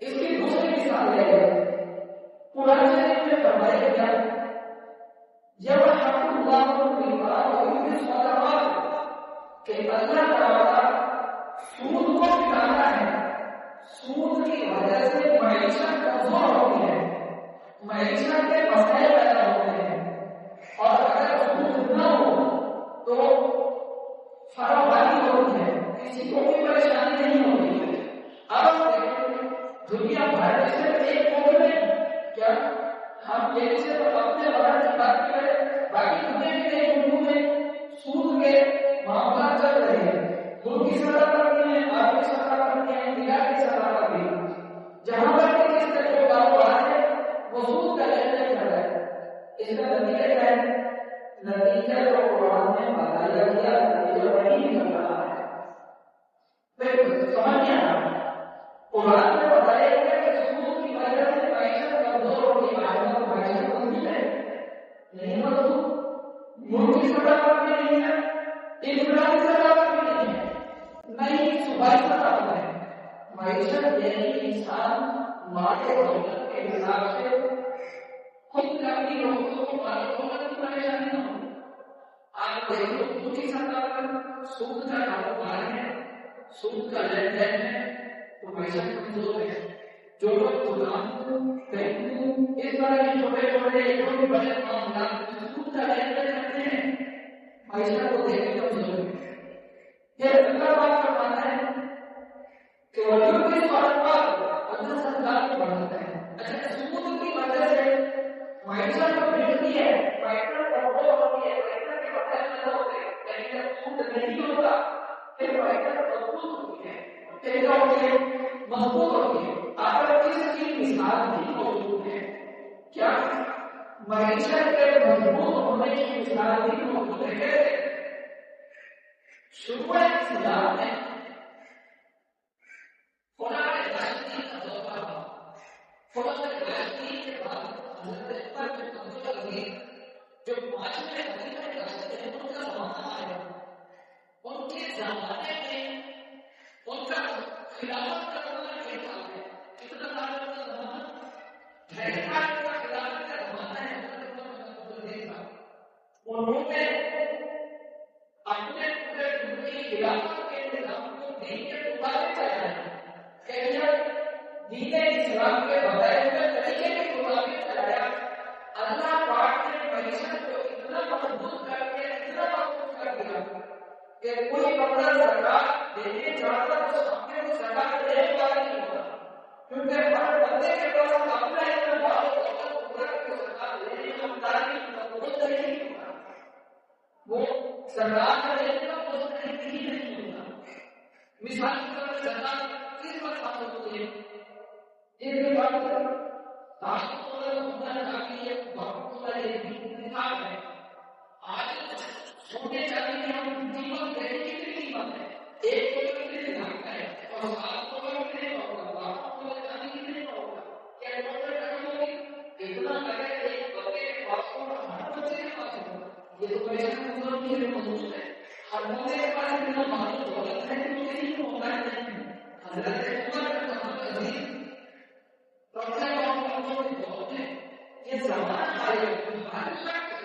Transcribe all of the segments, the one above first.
اس کی دوسری مثال ہے قرآن شریف میں فرمایا گیا جب اللہ کہ اللہ تعالیٰ سود کو مٹانا ہے. سود کی وجہ سے معیشت کمزور ہوتی ہے، معیشت کے مسائل پیدا ہوتے ہیں، اور اگر سود نہ ہو تو فراوانی ہوتی ہے، کسی کو بھی پریشانی نہیں ہوتی. اب دنیا بھر میں صرف ایک قوم نہیں، کیا ہم ایک سے اپنے بھارت کی بات کریں، باقی دنیا کے کئی ملکوں میں سود کے معاملات چل رہے ہیں. ملک کی سطح پر بھی ہیں، عالمی سطح پر بھی ہیں، دنیا کی سطح پر بھی. جہاں پر بھی جس کا جو کاروبار ہے وہ سود کا لین دین کر رہا ہے. اس کا نتیجہ کیا ہے؟ نتیجہ جو قرآن میں بتایا گیا نتیجہ وہی نکل رہا ہے. سمجھ نہیں آ رہا. قرآن میں بتایا گیا کہ سود کی وجہ سے معیشت کمزور ہوگی، معیشت مضبوط ہے نہیں، مضبوط ملک کی سطح پر بھی نہیں ہے، انفرادی سطح پر بھی نہیں ہے، نہیں صوبائی سطح پر ہے. معیشت یعنی انسان مال دولت کے حساب سے خود اپنی لوگوں کو دولت کی پریشانی نہ ہو. آپ دیکھو ملک کی سطح پر سود کا کاروبار ہے، سود کا لین دین ہے تو معیشت کمزور ہے. جو لوگ دکانوں بینکوں اس طرح کے چھوٹے چھوٹے جو بھی بڑے معاملات سود کا لین دین کرتے ہیں معیشت کو دیکھ کے کمزور ہے. یہ اگلا بات فرمانا ہے کہ وجود کے طور پر اللہ سرکار کو بڑھاتا ہے. اچھا سود کی وجہ سے معیشت جو بگڑتی ہے، معیشت کمزور ہوتی ہے، معیشت کے مسائل پیدا ہوتے ہیں. کہیں جب سود نہیں ہوتا پھر معیشت مضبوط ہوتی ہے، پھر کیا ہوتی ہے؟ مضبوط ہوتی ہے. اگر اس کی مثال بھی موجود ہے، کیا معیشت کے مضبوط ہونے کی مثال بھی موجود ہے. شروع اسلام میں قرآن راشدین کا دور تھا. قرآن راشدین کے بعد حضرت عمر بن عبدالعزیز جو معاشرے خلیفہ راشد ہیں ان کا زمانہ آیا. ان کے زمانے میں ان کا خلافت کا زمانہ کیسا ہے؟ کتنا سال کا زمانہ؟ 2.5 سال کا خلافت کا زمانہ ہے حضرت عمر بن عبدالعزیز کا. انہوں نے اپنے پورے ملکی خلافت کے نظام کو دین کے مطابق چلایا کہ دین اسلام کے بتائے ہوئے طریقے کے مطابق چلایا. اللہ پاک نے معیشت کو اتنا مضبوط کر کے اتنا مضبوط کر دیا کہ کوئی بندہ زکات دینے چاہتا تو سامنے کو زکات دینے والا نہیں ہوتا، کیونکہ ہر بندے کے پاس اپنا اعتبار ہوتا ہے، پورا کو زکات دینے کا مطالبہ مضبوط نہیں ہوتا. وہ زکات کا دینے کا مستحق ہی نہیں ہوتا. مثال کے طور پر زکات کس وقت حاصل ہوتی ہے؟ جس کے بعد نصاب ہے. آج سونے چاندی کی ہم قیمت دیکھیں کتنی قیمت ہے، 1 کلو کتنے لاکھ کا ہے، اور 7 کلو کتنے کا ہوگا، 12 کلو چاندی کتنے کا ہوگا. کیا ٹوٹل رقم ہوگی؟ اتنا اگر ایک بندے کے پاس ہوگا ہر بچے کے پاس ہوگا. یہ تو پیسہ مطلب نہیں ہے، موجود ہے. ہر بندے کے پاس اتنا مال دولت ہے کہ مجھے نہیں ہوتا ہے. حضرت عمر بن عبدالعزیز یہ زمانہ آیا ہر شخص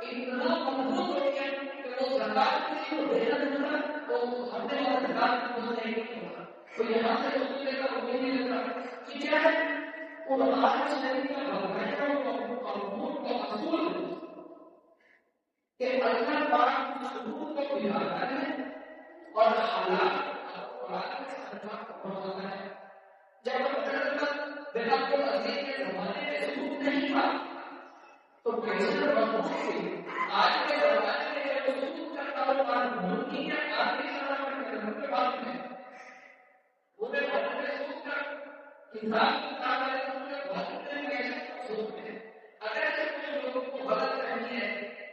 اتنا مضبوط ہو گیا کہ وہ زکات کسی کو دینا چاہتا تو ہم نے وہ زکات کو نہیں ہوتا. تو یہاں سے دوسرے کا وہ نہیں لگتا کہ کیا ہے قرآن شریف کا بتایا قانون کا اصول کہ اللہ پاک سود کو بگاڑتا ہے اور حالات قرآن کے ساتھ بڑھاتا ہے. جب بن عبدالعزیز کے زمانے میں سود نہیں تھا تو معیشت مضبوط تھی. آج کے زمانے میں جب سود کا کاروبار ملکی یا عالمی سطح پر کرنے کے بعد میں پورے بھارت میں سود کا حساب کتاب ہے، پورے بھارت میں معیشت سود ہے. اگر کچھ لوگوں کو غلط فہمی ہے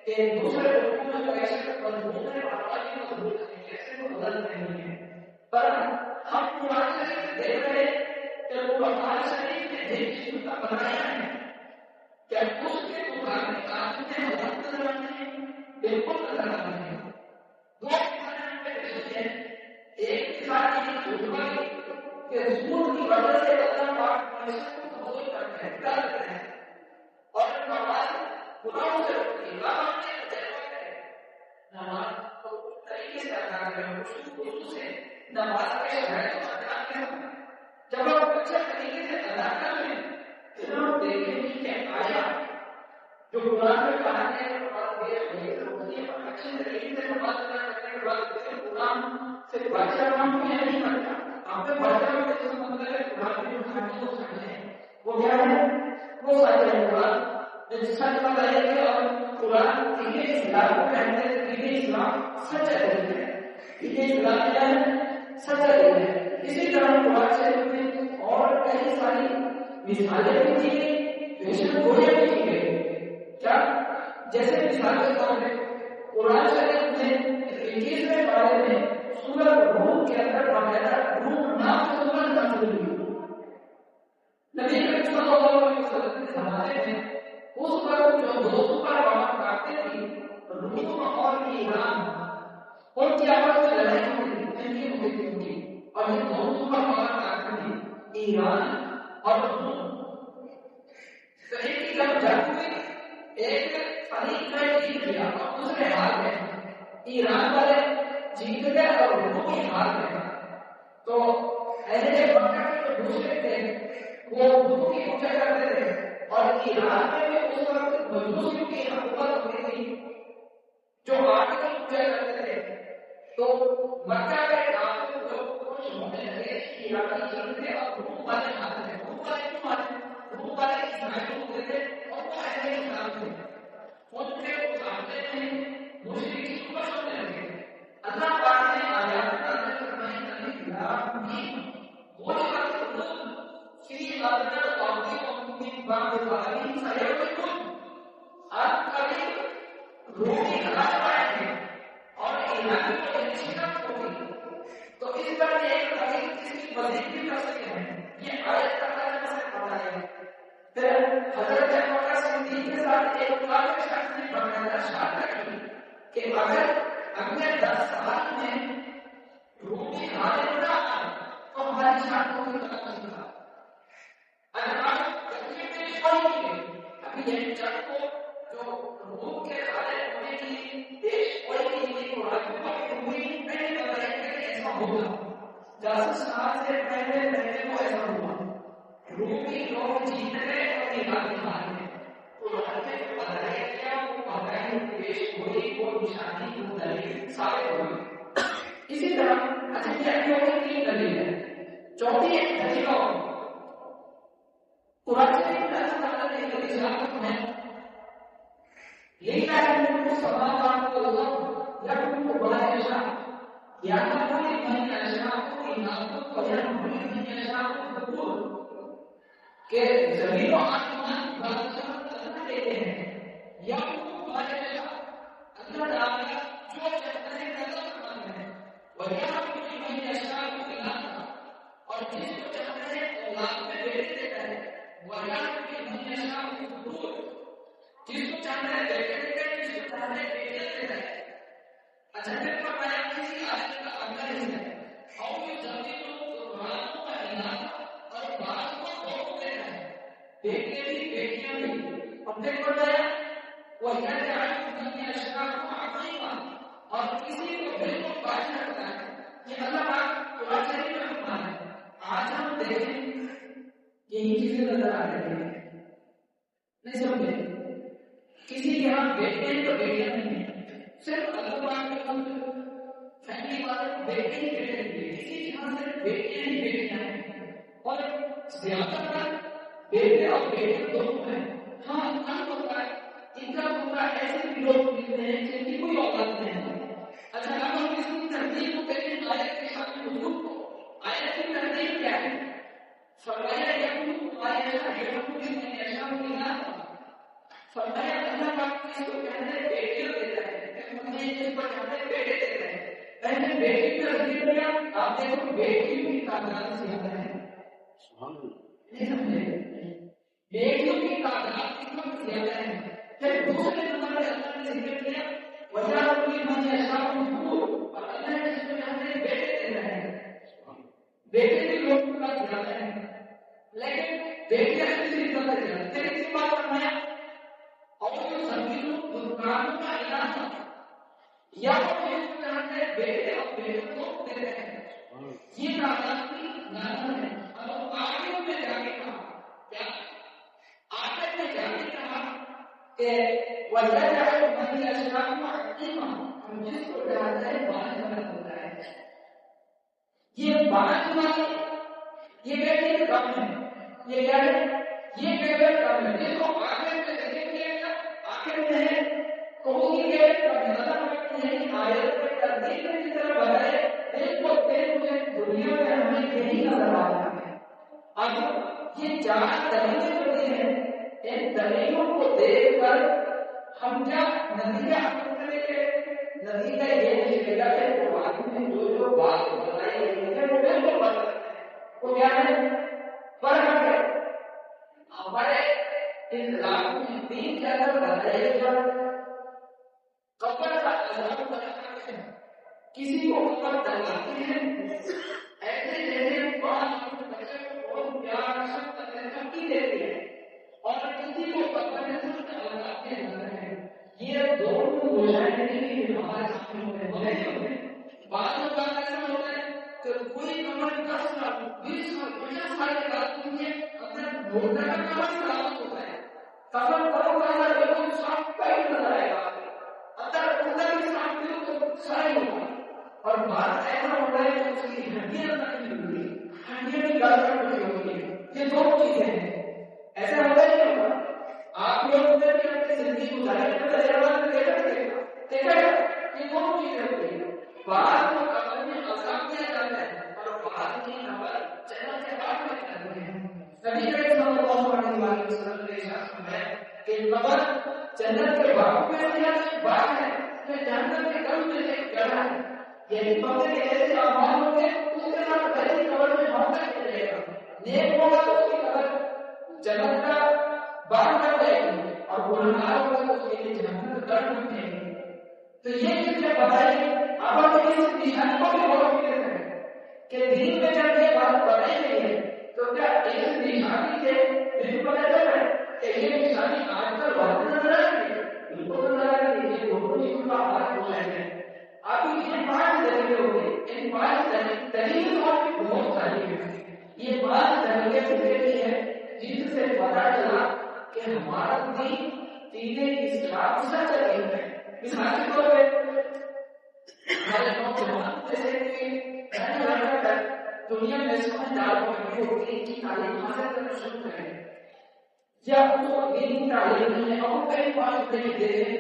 کہ دوسرے لوگوں میں معیشت مضبوط ہے اور آبادی مضبوط ہے، ایسے کو غلط فہمی ہے. پر ہم قرآن شریف دیکھ رہے کہ قرآن شریف نے ایک چیز کا بتایا ہے کہ اس کے مطابق آپ نے غلط نظر آتے ہیں، بالکل نظر آتے ہیں. 2 مثالیں پیش کی ہیں. ایک مثال یہ کہ سود کی وجہ سے اللہ پاک جو قرآن میں کہا ہے اچھے طریقے سے بات کرنے کے بعد قرآن سے بچہ نہیں کرتا آپ نے بچہ قرآن کی جو کہانی وہ سمجھیں وہ کیا ہے وہ سچ ہے قرآن سچ بتائے گا اور قرآن دین اسلام کو کہتے ہیں دین اسلام سچا دین ہے دین اسلام کیا ہے سچا دین ہے اسی طرح قرآن سے اور کئی ساری مثالیں بھی دی گئی بے شک گولیاں بھی دی گئی کیا جیسے مثال کے طور پہ قرآن شریف میں 21ویں پارے میں سورۃ روم کے اندر باقاعدہ روم نام سے سورۃ نازل ہوئی نبی کریم صلی اللہ علیہ وسلم کے زمانے میں اس وقت جو دو سپر پاور کرتے تھے روم اور ایران ان کی آپس میں لڑائی ہوئی تھی اور یہ دو سپر پاور کرتے تھے ایران اور روم تو ایک کی جب جنگ ہوئی ایک فریق میں جیت گیا اور دوسرے ہار گئے ایران والے جیت گئے اور رومی ہار گئے تو ایسے مکہ کے جو دوسرے تھے وہ بدھو کی پوجا کرتے تھے اور ایران میں بھی اس وقت مجوسیوں کی حکومت ہوئی تھی جو آگ کی پوجا کرتے تھے تو مکہ کے کافر لوگ خوش ہونے لگے ایرانی جیتے اور روم والے ہارتے تھے روم والے کیوں ہارتے روم والے اسرائیل ہوتے تھے اور وہ ایسے اسلام تھے ان کے سامنے میں مشرکی خوش ہونے لگے اللہ پاک نے آیات نازل فرمائی نبی وہ في أرض قوم من بعد قليل سيغلبون آپ کبھی روٹی کھا پائیں گے اور ایرانی کو شکست ہوگی تو اس پر ایک حدیث جس کی وضاحت بھی کر سکتے ہیں یہ آیت کا ترجمہ سے پڑھا ہے پھر حضرت ابوبکر صدیق کے ساتھ ایک طالب شخص نے باقاعدہ شرط کی کہ اگر اگلے 10 سال میں روٹی کھانے نہ آئے تو ہماری شرط کو بھی ختم نہیں ہوگا ابھی یہ جب کو جو روم کے خالے ہونے کی دیش کوئی نہیں ہوئی نہیں بتائیں گے کہ ایسا ہوگا 10 سال سے پہلے وہ ایسا ہوا رومی لوگ جیت گئے اور ایرانی ہار گئے تو نے بتایا کیا وہ بتائیں دیش کوئی وہ نشانی وہ دلیل ثابت ہوئی اسی طرح اچھا یہ 3 دلیل ہے چوتھی ایک دلیل اور قرآن شریف میں اللہ تعالیٰ نے ایک اشارت میں لکھا ہے کہ سماوات والارض یخلق ما یشاء یعلم من یشاء اناثا ویعلم من یشاء الذکور کہ زمین و آسمان کی بادشاہت اللہ دیتے ہیں یخلق ما یشاء اللہ تعالیٰ جو چاہتا ہے پیدا کرتا ہے ویعلم من یشاء اناثا اور جس کو چاہتا ہے اولاد میں بیٹے دیتا ہے وَيَعْلَمُ مَن يَشَاءُ الذُّكُورَ جس کو چاہتا ہے بیٹے دیتا ہے جس کو چاہتا ہے بیٹے دیتا ہے اچھا پھر فرمایا کسی آیت کا اگلا حصہ ہے اور یہ زمین کو راتوں کا علاقہ اور بعض کو دونوں دیتا ہے بیٹے بھی بیٹیاں بھی اور پھر فرمایا وَيَجْعَلُ مَن يَشَاءُ عَقِيمًا اور کسی کو بالکل باقی رکھتا ہے یہ اللہ پاک قرآن شریف میں فرمایا ہے آج ہم دیکھیں یہی چیزیں نظر آ رہی ہیں نہیں سمجھے کسی کے یہاں بیٹے ہیں تو بیٹیاں نہیں ہیں صرف اللہ پاک کے فیملی والے بیٹے ہی بیٹے ہیں کسی کے یہاں صرف بیٹیاں ہی بیٹیاں ہیں اور زیادہ تر بیٹے اور بیٹے دونوں ہیں ہاں کم ہوتا ہے ان کا پورا ایسے بھی لوگ ملتے ہیں جن کی کوئی اوقات نہیں ہے اچھا اب ہم اس کی ترتیب کو کہیں آیت کے ساتھ وجود کو آیت کی ترتیب کیا ہے فرمایا یقول آیت یقول من یشاء اناثا فرمایا اللہ پاک کس کو کہتے ہیں بیٹے دیتا ہے مجھے جس کو کہتے ہیں بیٹے دیتا ہے پہلے بیٹی کا ذکر کیا آپ دیکھو بیٹی کی تعداد زیادہ ہے سبحان اللہ نہیں سمجھے بیٹیوں کی تعداد اس وقت زیادہ ہے پھر دوسرے نمبر پہ اللہ نے ذکر کیا وَيَعْلَمُ مَن يَشَاءُ الذُّكُورَ اور اللہ نے جس کو کہتے ہیں بیٹے دیتا ہے بیٹے بھی لوگوں کا زیادہ ہے لیکن بیٹیاں کسی طرح سے پھر اسی بات فرمایا اور جو زمینوں دکانوں کا علاقہ یا وہ جس کو کہتے ہیں بیٹے اور بیٹے کو دیتے ہیں یہ تعداد کی نظر ہے اور آگے میں جا کے کہا کیا آگے میں جا کے کہا کہ وَلْيَجْعَلْ مَنْ يَشْرَعُ حَكِيمًا، ہم جس کو ڈالتا ہے بات غلط ہوتا ہے. یہ بات والی یہ کیسے کام ہے؟ یہ کیا ہے؟ یہ کیسے کام ہے؟ جس کو آخر میں دیکھیں گے آخر میں ہے کہوں گی کہ نظر ہے کہ آیت میں ترتیب میں جس طرح بتائے ایک کو دنیا میں ہمیں یہی نظر آ رہا ہے. اب یہ چار دلیلیں ہوتی ہیں، ان دلیلوں کو دیکھ کر ہم کیا نتیجہ نکلے گے؟ نتیجہ یہ نکلے گا کہ قرآن میں جو بات بتائی گئی ہے وہ بالکل غلط ہے. وہ کیا ہے؟ فرق ہے. ہمارے اسلام میں دین کے اندر بتائے گا قبر کا عذاب بتاتے ہیں، کسی کو قبر ڈالتے ہیں ایسے جیسے بہت بہت پیار سب ترقی دیتے ہیں، اور کسی کو قبر ڈالتے ہیں. یہ دونوں مشاہدے ہمارے سامنے ہوتے ہیں. بعض اوقات ایسا ہوتا ہے کہ کوئی کمر 10 سال 20 سال 50 سال کے بعد کے اندر بولنے کا کمر خراب ہوتا ہے. کمر کرو کا بالکل صاف پہلے نظر آئے گا، اندر بھی صاف بھی تو سارے ہوگا. اور بات ایسا ہوتا ہے کہ اس کی ہڈیاں نہیں ملتی، ہڈیاں بھی گاڑی میں ہوتی ہے. یہ دو چیزیں ہیں. ایسا ہوتا ہے نہیں ہوگا. آپ لوگ اپنی زندگی گزارے کا تجربہ دیکھا یہ دونوں چیزیں ہوتی ہیں. بعد میں قبر میں عذاب دیا جاتا ہے اور بعد میں خبر چہرہ کے بعد میں کرتے ہیں. نبی کریم صلی اللہ علیہ وسلم نے ارشاد فرمایا کہ قبر جنت کے باغ میں سے ایک باغ ہے جو جنت کے قلب میں سے ایک جگہ ہے. یہ قبر کے ایسے اعمال ہوں گے اس کے ساتھ پہلی قبر میں ہوتا چلے گا. نیک ہوگا تو اس کی قبر جنت کا باغ بن جائے گی اور گنہگار ہوگا تو اس کے لیے جہنم کا گڑھ بن جائے گی. تو یہ چیزیں بتائیے آپ اپنی اس نشانی کو بھی غور کرتے ہیں کہ دین میں جب یہ بات بتائی گئی ہے تو کیا اس نشانی سے بالکل پتہ چل رہا ہے کہ یہ نشانی آج کل بہت نظر آ رہی ہے؟ بالکل نظر آ رہی ہے. یہ دونوں چیزوں کا بات ہو رہے ہیں. اب یہ 5 دلیلیں ہو گئی. ان 5 دلیلیں اور بھی بہت ساری ہیں. یہ 5 دلیلیں ایسی ہیں جن سے پتہ چلا کہ ہمارا دین دین اسلام سچ ہے. مثال کے طور پہ ہمارے نوجوان جیسے کہ دنیا میں سمجھدار ہوتے ہیں کہ تعلیم حاصل کرنا شروع کریں یا ان کو دین کی تعلیم نہیں ہے. اور کئی بات دیکھتے ہیں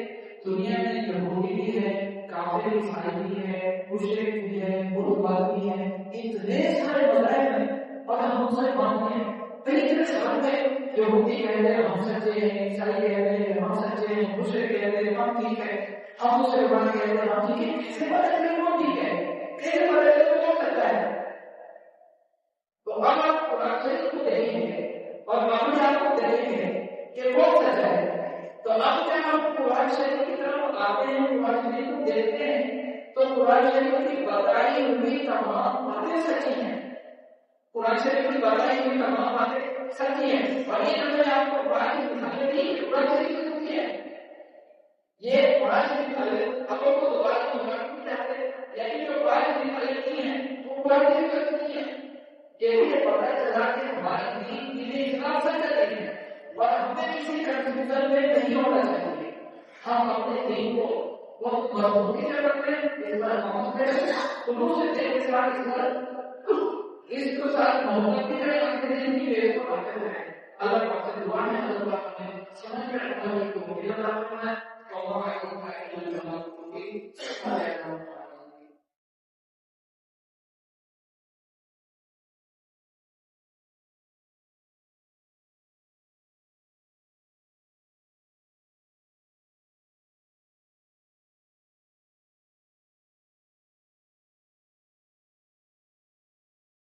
دنیا میں یہودی بھی ہے، کافر عیسائی بھی ہے، مشرک بھی ہے، بت بھی ہے، اتنے سارے مذاہب ہیں اور ہم سب مانتے ہیں. کئی طرح سوال میں یہودی کہتے ہیں ہم سچے ہیں، عیسائی کہتے ہیں ہم سچے ہیں، مشرک کہتے ہیں ہم ٹھیک ہے، ہم مسلمان کہتے ہیں ہم ٹھیک ہے. کیسے پتہ چلے وہ ٹھیک ہے؟ کیسے پتہ چلے وہ سچا ہے؟ تو اب آپ قرآن شریف کو دیکھیں گے اور معمول آپ کو دیکھیں گے کہ وہ سچا ہے. تو اب جب ہم قرآن شریف کی طرف آتے ہیں، قرآن شریف کو دیکھتے ہیں تو قرآن شریف کی بتائی ہوئی تمام باتیں سچی ہیں. قرآن شریف کی بتائی ہوئی تمام باتیں سچی ہیں. اور یہ جو میں آپ کو قرآن کی مثالیں دی قرآن شریف کی سچی ہے. یہ قرآن کی مثالیں آپ کو دوبارہ سمجھانا چاہتے ہیں لیکن جو قرآن کی مثالیں دی ہیں وہ قرآن شریف کی سچی ہیں. یہ پتہ چلا کہ ہمارا دین دین اسلام سچ ہے اور ہمیں کسی کنفیوژن میں نہیں ہونا چاہیے. ہم اپنے دین کو بہت مضبوطی سے رکھتے ہیں. اس پر خلوص سے اس کو ساتھ محبت کی طرح اپنے دین کی ویس کو کرتے ہیں. اللہ پاک سے دعا ہے اللہ پاک ہمیں سمجھ میں رکھنے کو ملتا ہے.